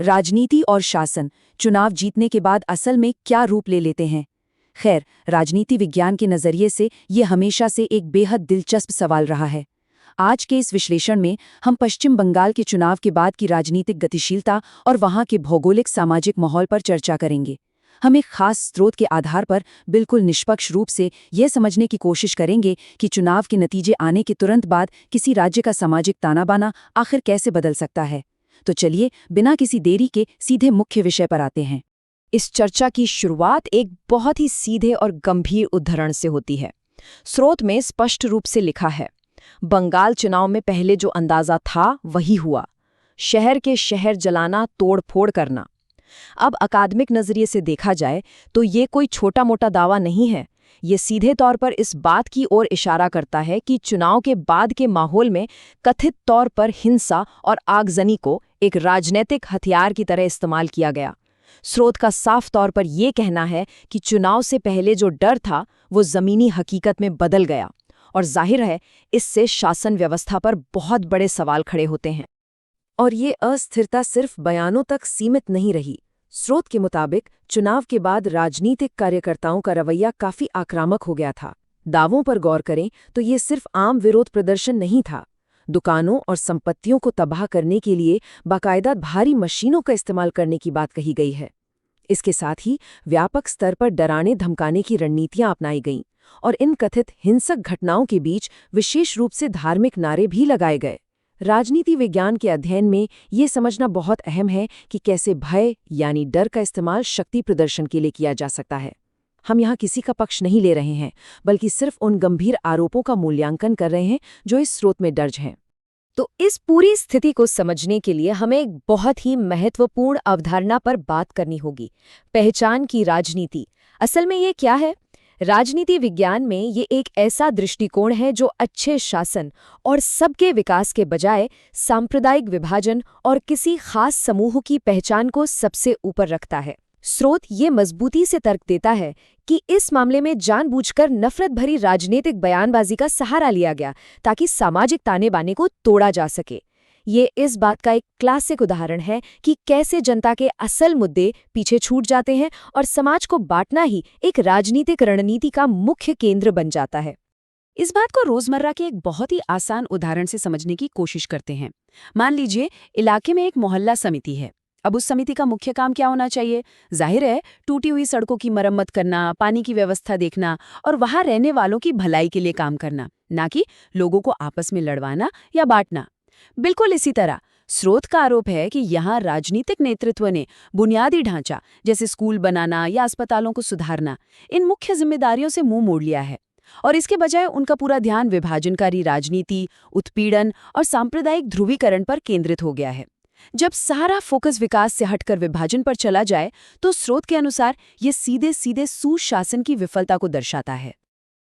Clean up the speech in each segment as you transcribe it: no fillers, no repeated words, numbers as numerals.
राजनीति और शासन चुनाव जीतने के बाद असल में क्या रूप ले लेते हैं? खैर, राजनीति विज्ञान के नज़रिए से ये हमेशा से एक बेहद दिलचस्प सवाल रहा है। आज के इस विश्लेषण में हम पश्चिम बंगाल के चुनाव के बाद की राजनीतिक गतिशीलता और वहाँ के भौगोलिक सामाजिक माहौल पर चर्चा करेंगे। हम एक खास स्रोत के आधार पर बिल्कुल निष्पक्ष रूप से यह समझने की कोशिश करेंगे कि चुनाव के नतीजे आने के तुरंत बाद किसी राज्य का सामाजिक ताना-बाना आखिर कैसे बदल सकता है। तो चलिए, बिना किसी देरी के सीधे मुख्य विषय पर आते हैं। इस चर्चा की शुरुआत एक बहुत ही सीधे और गंभीर उद्धरण से होती है। स्रोत में स्पष्ट रूप से लिखा है, बंगाल चुनाव में पहले जो अंदाजा था वही हुआ। शहर के शहर जलाना, तोड़-फोड़ करना। अब अकादमिक नजरिए से देखा जाए तो ये कोई छोटा-मोटा दावा नहीं है। ये सीधे तौर पर इस बात की ओर इशारा करता है कि चुनाव के बाद के माहौल में कथित तौर पर हिंसा और आगजनी को एक राजनीतिक हथियार की तरह इस्तेमाल किया गया। स्रोत का साफ तौर पर यह कहना है कि चुनाव से पहले जो डर था वो जमीनी हकीकत में बदल गया, और जाहिर है इससे शासन व्यवस्था पर बहुत बड़े सवाल खड़े होते हैं। और ये अस्थिरता सिर्फ बयानों तक सीमित नहीं रही। स्रोत के मुताबिक चुनाव के बाद राजनीतिक कार्यकर्ताओं का रवैया काफी आक्रामक हो गया था। दावों पर गौर करें तो ये सिर्फ आम विरोध प्रदर्शन नहीं था। दुकानों और संपत्तियों को तबाह करने के लिए बाकायदा भारी मशीनों का इस्तेमाल करने की बात कही गई है। इसके साथ ही व्यापक स्तर पर डराने धमकाने की रणनीतियां अपनाई गईं और इन कथित हिंसक घटनाओं के बीच विशेष रूप से धार्मिक नारे भी लगाए गए। राजनीति विज्ञान के अध्ययन में ये समझना बहुत अहम है कि कैसे भय यानी डर का इस्तेमाल शक्ति प्रदर्शन के लिए किया जा सकता है। हम यहाँ किसी का पक्ष नहीं ले रहे हैं, बल्कि सिर्फ उन गंभीर आरोपों का मूल्यांकन कर रहे हैं जो इस स्रोत में दर्ज हैं। तो इस पूरी स्थिति को समझने के लिए हमें एक बहुत ही महत्वपूर्ण अवधारणा पर बात करनी होगी, पहचान की राजनीति। असल में ये क्या है? राजनीति विज्ञान में ये एक ऐसा दृष्टिकोण है जो अच्छे शासन और सबके विकास के बजाय सांप्रदायिक विभाजन और किसी खास समूह की पहचान को सबसे ऊपर रखता है। स्रोत ये मजबूती से तर्क देता है कि इस मामले में जानबूझकर नफरत भरी राजनीतिक बयानबाजी का सहारा लिया गया ताकि सामाजिक ताने-बाने को तोड़ा जा सके। ये इस बात का एक क्लासिक उदाहरण है कि कैसे जनता के असल मुद्दे पीछे छूट जाते हैं और समाज को बांटना ही एक राजनीतिक रणनीति का मुख्य केंद्र बन जाता है। इस बात को रोजमर्रा के एक बहुत ही आसान उदाहरण से समझने की कोशिश करते हैं। मान लीजिए, इलाके में एक मोहल्ला समिति है। अब उस समिति का मुख्य काम क्या होना चाहिए? जाहिर है, टूटी हुई सड़कों की मरम्मत करना, पानी की व्यवस्था देखना और वहां रहने वालों की भलाई के लिए काम करना, ना कि लोगों को आपस में लड़वाना या बांटना। बिल्कुल इसी तरह स्रोत का आरोप है कि यहाँ राजनीतिक नेतृत्व ने बुनियादी ढांचा जैसे स्कूल बनाना या अस्पतालों को सुधारना, इन मुख्य जिम्मेदारियों से मुंह मोड़ लिया है और इसके बजाय उनका पूरा ध्यान विभाजनकारी राजनीति, उत्पीड़न और सांप्रदायिक ध्रुवीकरण पर केंद्रित हो गया है। जब सारा फोकस विकास से हटकर विभाजन पर चला जाए तो स्रोत के अनुसार ये सीधे सीधे सुशासन की विफलता को दर्शाता है।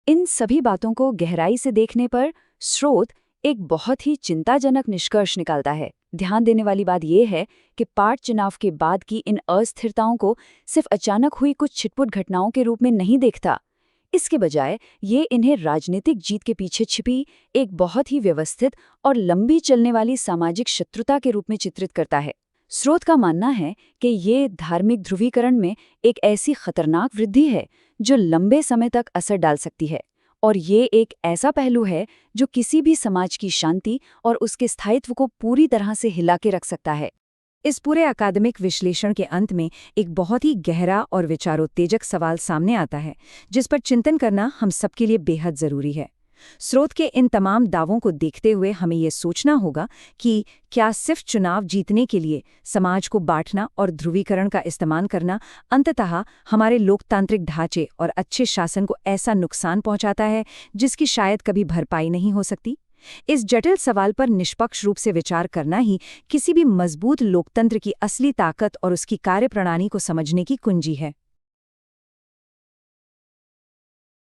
इन सभी बातों को गहराई से देखने पर स्रोत एक बहुत ही चिंताजनक निष्कर्ष निकालता है। ध्यान देने वाली बात यह है कि पार्ट चुनाव के बाद की इन अस्थिरताओं को सिर्फ अचानक हुई कुछ छिटपुट घटनाओं के रूप में नहीं देखता। इसके बजाय ये इन्हें राजनीतिक जीत के पीछे छिपी एक बहुत ही व्यवस्थित और लंबी चलने वाली सामाजिक शत्रुता के रूप में चित्रित करता है। स्रोत का मानना है कि ये धार्मिक ध्रुवीकरण में एक ऐसी खतरनाक वृद्धि है जो लंबे समय तक असर डाल सकती है, और ये एक ऐसा पहलू है जो किसी भी समाज की शांति और उसके स्थायित्व को पूरी तरह से हिला के रख सकता है। इस पूरे अकादमिक विश्लेषण के अंत में एक बहुत ही गहरा और विचारोत्तेजक सवाल सामने आता है, जिस पर चिंतन करना हम सबके लिए बेहद जरूरी है। स्रोत के इन तमाम दावों को देखते हुए हमें ये सोचना होगा कि क्या सिर्फ चुनाव जीतने के लिए समाज को बांटना और ध्रुवीकरण का इस्तेमाल करना अंततः हमारे लोकतांत्रिक ढांचे और अच्छे शासन को ऐसा नुकसान पहुंचाता है जिसकी शायद कभी भरपाई नहीं हो सकती? इस जटिल सवाल पर निष्पक्ष रूप से विचार करना ही किसी भी मजबूत लोकतंत्र की असली ताकत और उसकी कार्यप्रणाली को समझने की कुंजी है।